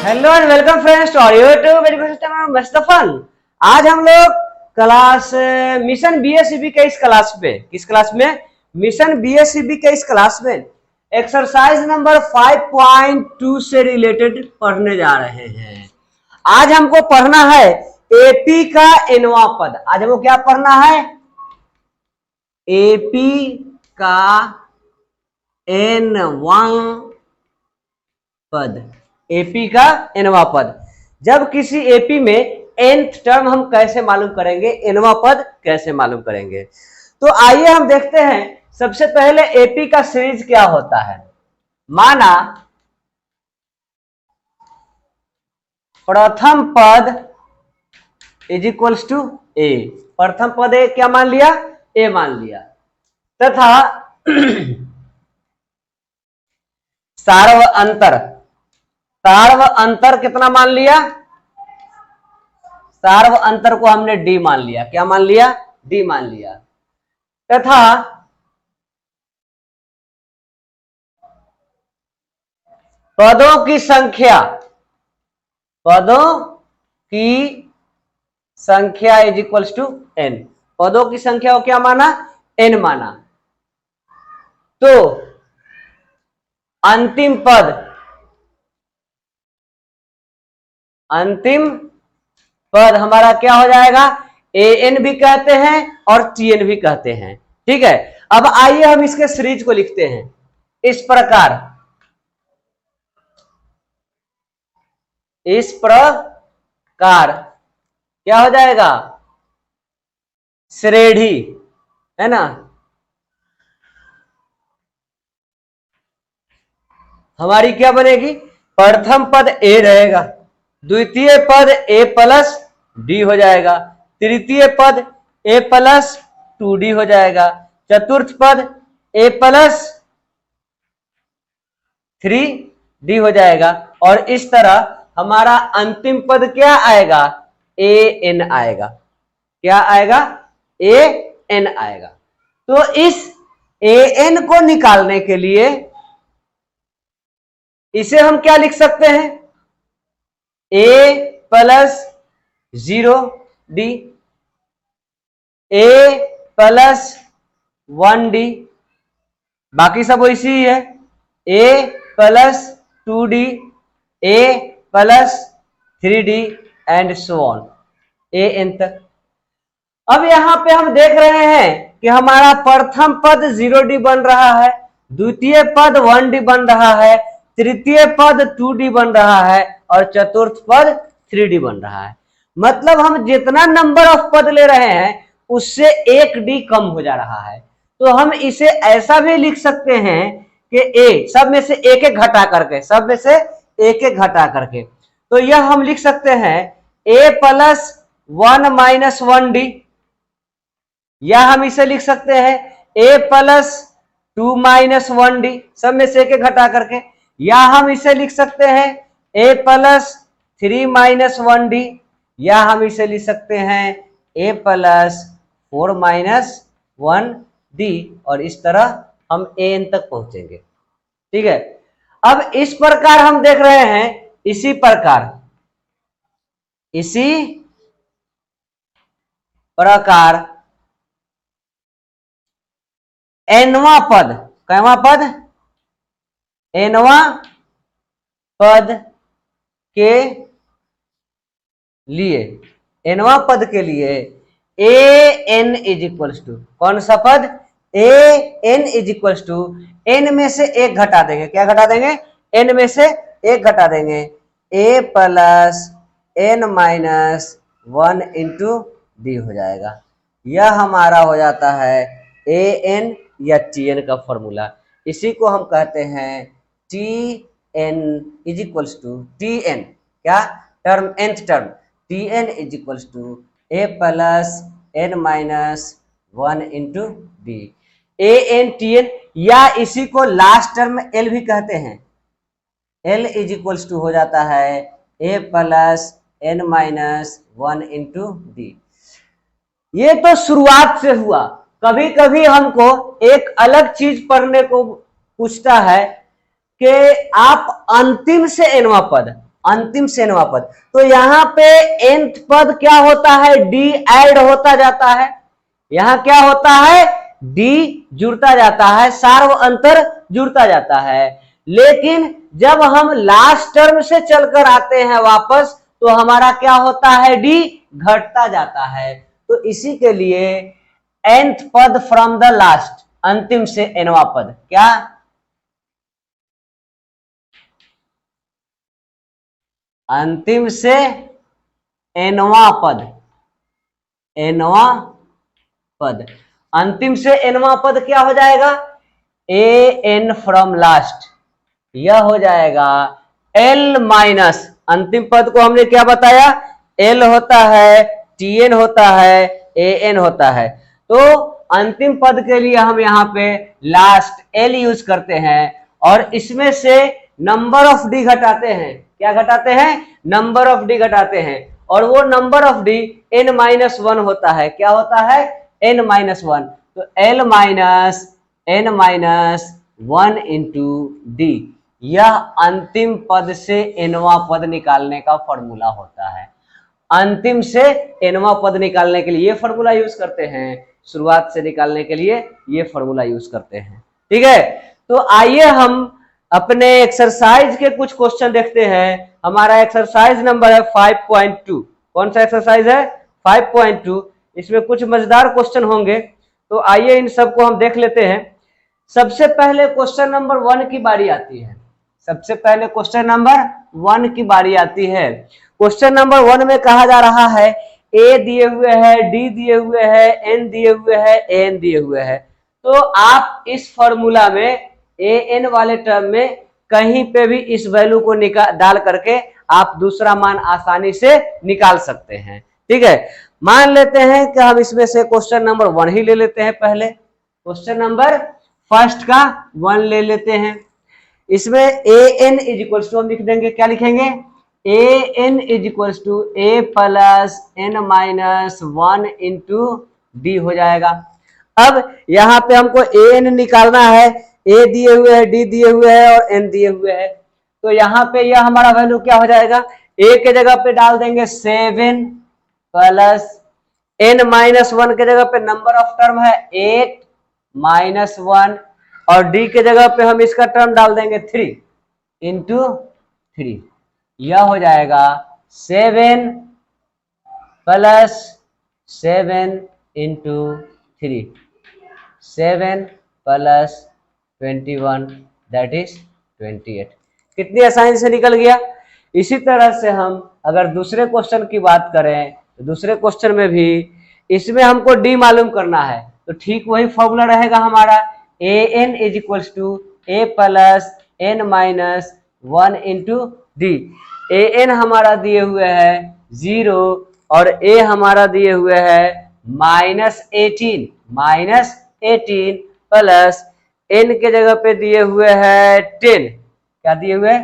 Hello and welcome friends to our YouTube education channel मुस्तफन। आज हम लोग क्लास मिशन बीएसईबी के इस क्लास पे मिशन बीएसईबी के इस क्लास में एक्सरसाइज नंबर 5.2 से रिलेटेड पढ़ने जा रहे हैं। आज हमको पढ़ना है एपी का एनवा पद। आज हमको क्या पढ़ना है? एपी का एनवा पद। एपी का एनवा पद। जब किसी एपी में nth टर्म हम कैसे मालूम करेंगे, एनवा पद कैसे मालूम करेंगे? तो आइए हम देखते हैं। सबसे पहले एपी का सीरीज क्या होता है। माना प्रथम पद इज इक्वल्स टू ए। प्रथम पद ए क्या मान लिया? ए मान लिया। तथा सार्व अंतर कितना मान लिया? सार्व अंतर को हमने डी मान लिया। क्या मान लिया? डी मान लिया। तथा पदों की संख्या इज इक्वल्स टू एन। पदों की संख्या को क्या माना? एन माना। तो अंतिम पद हमारा क्या हो जाएगा? ए एन भी कहते हैं और टी एन भी कहते हैं। ठीक है। अब आइए हम इसके सीरीज को लिखते हैं इस प्रकार। क्या हो जाएगा? श्रेणी है ना। हमारी क्या बनेगी? प्रथम पद ए रहेगा, द्वितीय पद ए प्लस डी हो जाएगा, तृतीय पद ए प्लस 2d हो जाएगा, चतुर्थ पद ए प्लस 3d हो जाएगा। और इस तरह हमारा अंतिम पद क्या आएगा? ए एन आएगा। क्या आएगा? ए एन आएगा। तो इस ए एन को निकालने के लिए इसे हम क्या लिख सकते हैं? ए प्लस 0d, ए प्लस 1d, बाकी सब वैसी ही है। A plus 2d, A plus 3d and so on, A N तक। अब यहां पे हम देख रहे हैं कि हमारा प्रथम पद 0d बन रहा है, द्वितीय पद 1d बन रहा है, तृतीय पद 2d बन रहा है और चतुर्थ पद 3d बन रहा है। मतलब हम जितना नंबर ऑफ पद ले रहे हैं उससे 1d कम हो जा रहा है। तो हम इसे ऐसा भी लिख सकते हैं कि ए सब में से एक एक घटा करके तो यह हम लिख सकते हैं ए प्लस 1 माइनस 1d, या हम इसे लिख सकते हैं ए प्लस 2 माइनस 1d, सब में से एक एक घटा करके। या हम इसे लिख सकते हैं a प्लस 3 माइनस 1d, या हम इसे लिख सकते हैं a प्लस 4 माइनस 1d। और इस तरह हम an तक पहुंचेंगे। ठीक है। अब इस प्रकार हम देख रहे हैं। इसी प्रकार एनवा पद, कैवा पद? एनवा पद के लिए A N is equals to, कौन सा पद? A N is equals to, N में से एक घटा देंगे। क्या घटा देंगे? एन में से एक घटा देंगे। A plus N minus 1 into D हो जाएगा। यह हमारा हो जाता है ए एन या टी एन का फॉर्मूला। इसी को हम कहते हैं T N is equals to T N, क्या term? nth term. T N is equals to A plus N minus 1 into D. A N T N, या इसी को लास्ट टर्म एल भी कहते हैं। एल इज इक्वल्स टू हो जाता है A plus N minus 1 into D. ये तो शुरुआत से हुआ। कभी कभी हमको एक अलग चीज पढ़ने को पूछता है कि आप अंतिम से एनवा पद, अंतिम से nवां पद। तो यहाँ पे nth पद क्या होता है, d ऐड होता जाता है, यहाँ क्या होता है, d जुड़ता जाता है, सार्व अंतर जुड़ता जाता है। लेकिन जब हम लास्ट टर्म से चलकर आते हैं वापस, तो हमारा क्या होता है, d घटता जाता है। तो इसी के लिए nth पद फ्रॉम द लास्ट, अंतिम से nवां पद, क्या अंतिम से nवां पद, nवां पद, अंतिम से nवां पद क्या हो जाएगा, an फ्रॉम लास्ट, यह हो जाएगा l माइनस, अंतिम पद को हमने क्या बताया, l होता है, tn होता है, an होता है। तो अंतिम पद के लिए हम यहाँ पे लास्ट l यूज करते हैं और इसमें से नंबर ऑफ डी घटाते हैं, क्या घटाते हैं, नंबर ऑफ डी घटाते हैं, और वो नंबर ऑफ डी n-1 होता है, क्या होता है, n-1। तो l minus n-1 into D, यह अंतिम पद से nवां पद निकालने का फॉर्मूला होता है। अंतिम से nवां पद निकालने के लिए ये फॉर्मूला यूज करते हैं, शुरुआत से निकालने के लिए ये फॉर्मूला यूज करते हैं। ठीक है, तो आइए हम अपने एक्सरसाइज के कुछ क्वेश्चन देखते हैं। हमारा एक्सरसाइज नंबर है 5.2। कौन सा एक्सरसाइज है, 5.2। इसमें कुछ मजेदार क्वेश्चन होंगे, तो आइए इन सबको हम देख लेते हैं। सबसे पहले क्वेश्चन नंबर 1 की बारी आती है, सबसे पहले क्वेश्चन नंबर 1 की बारी आती है। क्वेश्चन नंबर 1 में कहा जा रहा है ए दिए हुए है, डी दिए हुए है, एन दिए हुए है, एन दिए हुए है। तो आप इस फॉर्मूला में ए एन वाले टर्म में कहीं पे भी इस वैल्यू को डाल करके आप दूसरा मान आसानी से निकाल सकते हैं। ठीक है, मान लेते हैं कि हम इसमें से क्वेश्चन नंबर 1 ही ले लेते हैं। पहले क्वेश्चन नंबर फर्स्ट का 1 ले लेते हैं। इसमें A N is equals to हम लिख देंगे, क्या लिखेंगे, A N is equals to A plus N minus 1 into D हो जाएगा। अब यहाँ पे हमको ए एन निकालना है, ए दिए हुए है, डी दिए हुए है और एन दिए हुए है। तो यहाँ पे यह हमारा वैल्यू क्या हो जाएगा, ए के जगह पे डाल देंगे 7 प्लस n-1 के जगह पे नंबर ऑफ टर्म है 8 माइनस 1, और डी के जगह पे हम इसका टर्म डाल देंगे 3 इंटू 3। यह हो जाएगा 7 plus 7 into 3, 7 plus 21 that is 28। कितनी आसानी से निकल गया। इसी तरह से हम अगर दूसरे क्वेश्चन की बात करें तो दूसरे क्वेश्चन में भी इसमें हमको डी मालूम करना है, तो ठीक वही फॉर्मूला रहेगा हमारा, A N is equals to A plus N minus 1 into D. A N हमारा दिए हुए है 0 और ए हमारा दिए हुए है -18 प्लस एन के जगह पे दिए हुए है 10, क्या दिए हुए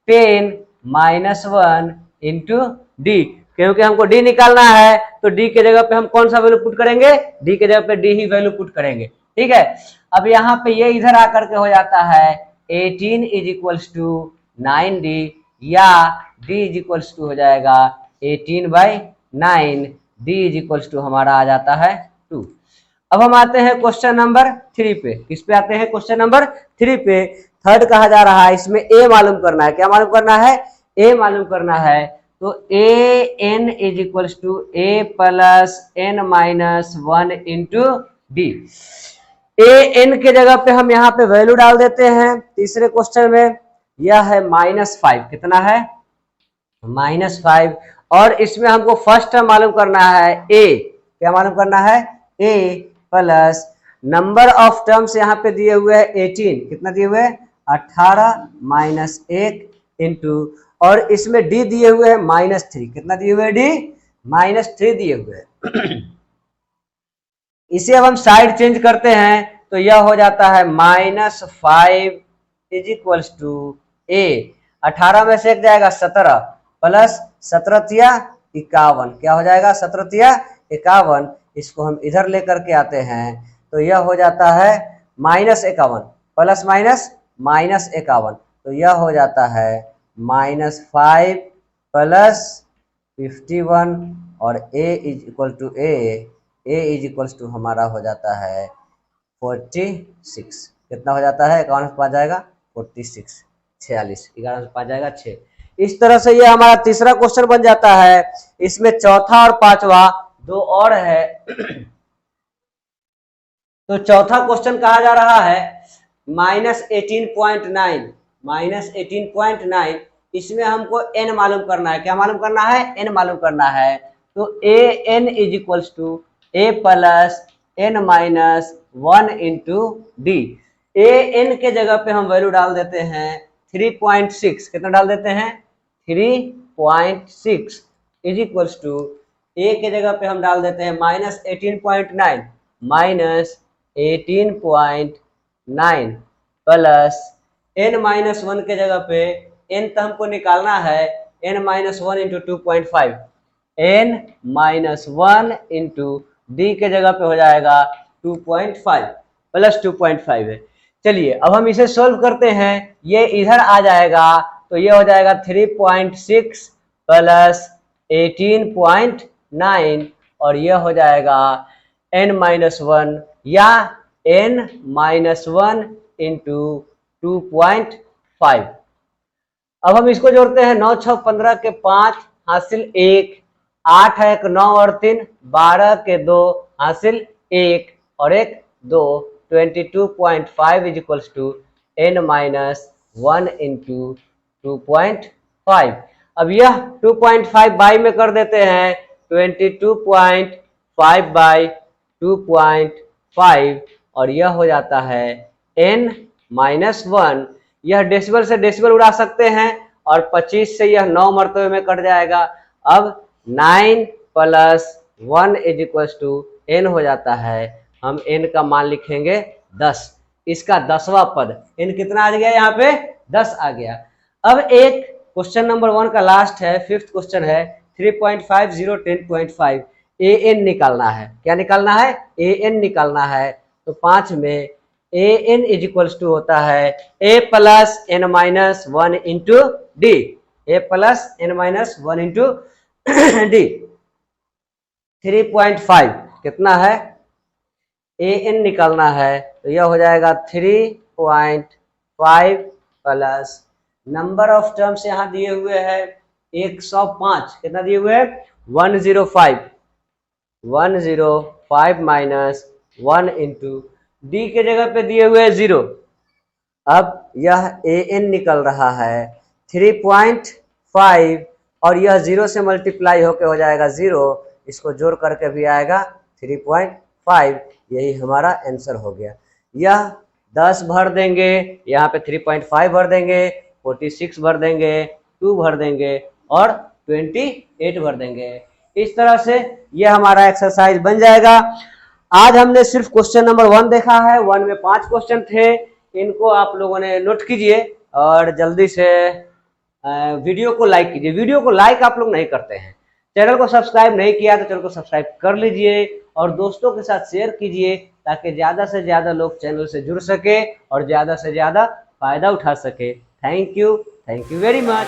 10 माइनस 1 इंटू डी। क्योंकि हमको डी निकालना है तो डी के जगह पे हम कौन सा वैल्यू पुट करेंगे, डी के जगह पे डी ही वैल्यू पुट करेंगे। ठीक है, अब यहाँ पे ये इधर आकर के हो जाता है 18 इज इक्वल्स टू 9d, या d इज इक्वल्स टू हो जाएगा 18/9, d इज इक्वल्स टू हमारा आ जाता है 2। अब हम आते हैं क्वेश्चन नंबर 3 पे। किस पे आते हैं, क्वेश्चन नंबर 3 पे। थर्ड कहा जा रहा है, इसमें ए मालूम करना है, क्या मालूम करना है, ए मालूम करना है। तो A N is equals to A plus N minus 1 into D. A N के जगह पे हम यहाँ पे वैल्यू डाल देते हैं। तीसरे क्वेश्चन में यह है -5, कितना है -5, और इसमें हमको फर्स्ट टर्म मालूम करना है ए, क्या मालूम करना है, A plus number of terms यहाँ पे दिए हुए हैं 18, कितना दिए हुए हैं 18 माइनस 1 इंटू, और इसमें डी दिए हुए हैं -3, कितना दिए हुए हैं डी -3 दिए हुए हैं। इसे अब हम साइड चेंज करते हैं तो यह हो जाता है -5 इज इक्वल्स टू ए, 18 में से एक जाएगा 17 प्लस 17 51, क्या हो जाएगा 17 51। इसको हम इधर लेकर के आते हैं तो यह हो जाता है -51 प्लस -51, तो यह हो जाता है -5 प्लस 51 और a is equal to a is equals to हमारा हो जाता है 46। कितना हो जाता है, 51 से 5 जाएगा 46, 46, 11 से 5 जाएगा 6। इस तरह से ये हमारा तीसरा क्वेश्चन बन जाता है। इसमें चौथा और पांचवा दो और है। तो चौथा क्वेश्चन कहा जा रहा है -18.9, -18.9। इसमें हमको n मालूम करना है। क्या मालूम करना है, n मालूम करना है। तो a n is equals to a plus n minus 1 into D. a n के जगह पे हम वैल्यू डाल देते हैं 3.6। कितना डाल देते हैं, 3.6 इज इक्वल्स टू a के जगह पे हम डाल देते हैं -18.9 माइनस 18.9 प्लस n माइनस 1 के जगह पे n तो हमको निकालना है, n minus 1 into 2.5, n minus 1 into D के जगह पे हो जाएगा 2.5 प्लस 2.5 है। चलिए अब हम इसे सोल्व करते हैं। ये इधर आ जाएगा तो ये हो जाएगा 3.6 प्लस 18.9 और ये हो जाएगा n माइनस 1 या n माइनस 1 इंटू 2.5। अब हम इसको जोड़ते हैं, 9 6 15 के 5 हासिल 1, 8 है 1 9 और 3 12 के 2 हासिल 1 और 1 2, 22.5 is equals to n minus 1 into 2.5। अब यह 2.5 बाई में कर देते हैं, 22.5 बाई 2.5 और यह हो जाता है n माइनस 1। यह डेसिबल से डेसिबल उड़ा सकते हैं और 25 से यह 9 मरतबे में कट जाएगा। अब 9 plus 1 is equals to n हो जाता है। हम n का मान लिखेंगे 10। इसका 10वां पद n कितना आ गया, यहाँ पे 10 आ गया। अब एक क्वेश्चन नंबर 1 का लास्ट है, 5th क्वेश्चन है 3.50 10.5 an निकालना है। क्या निकालना है, an निकालना है। तो 5 में an इज इक्वल्स टू होता है a plus n minus 1 into D, a plus n minus 1 into D. 3.5 कितना है, an निकालना है तो यह हो जाएगा 3.5 प्लस नंबर ऑफ टर्म्स यहाँ दिए हुए हैं 105। कितना दिए हुए हैं, 105, 105 माइनस 1 इंटू डी के जगह पे दिए हुए 0। अब यह an निकल रहा है 3.5 और यह 0 से मल्टीप्लाई होके हो जाएगा 0, इसको जोड़ करके भी आएगा 3.5। यही हमारा आंसर हो गया। यह 10 भर देंगे, यहाँ पे 3.5 भर देंगे, 46 भर देंगे, 2 भर देंगे और 28 भर देंगे। इस तरह से यह हमारा एक्सरसाइज बन जाएगा। आज हमने सिर्फ क्वेश्चन नंबर 1 देखा है। 1 में 5 क्वेश्चन थे, इनको आप लोगों ने नोट कीजिए और जल्दी से वीडियो को लाइक कीजिए। वीडियो को लाइक आप लोग नहीं करते हैं, चैनल को सब्सक्राइब नहीं किया तो चैनल को सब्सक्राइब कर लीजिए और दोस्तों के साथ शेयर कीजिए ताकि ज़्यादा से ज़्यादा लोग चैनल से जुड़ सके और ज़्यादा से ज़्यादा फायदा उठा सके। Thank you very much.